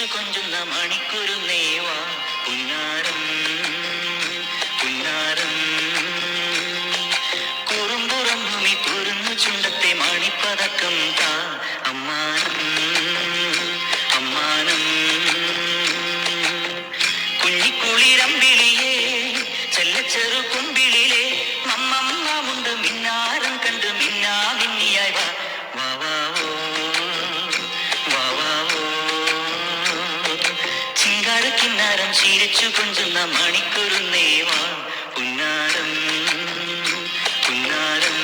ചിരിച്ചു കൊഞ്ചുന്ന മണിക്കുരുന്നേവാ പുന്നാരം പുന്നാരം കുറുമ്പുറങ്ങുമി കുരുന്നു ചുണ്ടത്തെ മണിപ്പതക്കം താ അമ്മാനം അമ്മാനം കുഞ്ഞിക്കുളിരമ്പിളിയേ ചെല്ലച്ചെറു കുമ്പിളിലെ മമ്മമ്മുണ്ട് മിന്നാരം കണ്ട് മിന്നാ മിന്നിയായി വാ വാവാവോ വാവാവോ ചിങ്കാരക്കിന്നാരം ചിരിച്ചു കൊഞ്ചുന്ന മണിക്കുരുന്നേവാ പുന്നാരം പുന്നാരം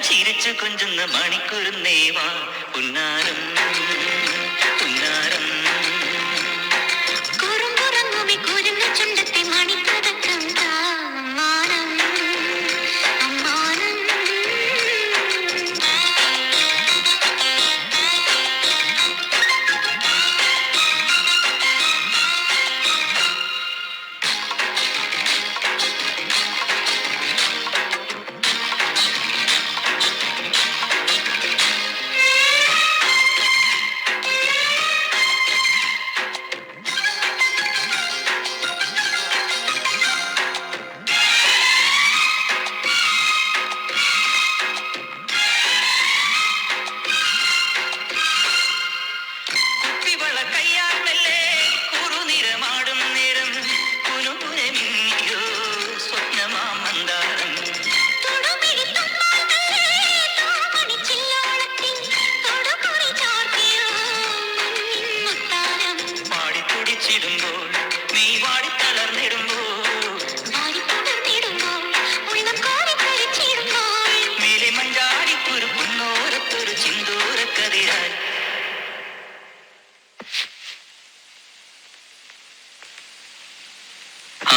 ചിരിച്ചു കൊഞ്ചുന്ന മണിക്കുരുന്നേവാ പുന്നാരം പുന്നാരം കുറുമ്പുറങ്ങുമി കുരുന്നു ചുണ്ടത്തെ മണിപ്പതക്കം താ അമ്മാനം അമ്മാനം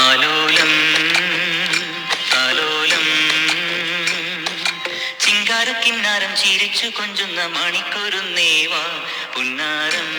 ആലോലം ആലോലം ചിങ്കാരക്കിന്നാരം ചിരിച്ചു കൊഞ്ചുന്ന മണിക്കുരുന്നേവാ പുന്നാരം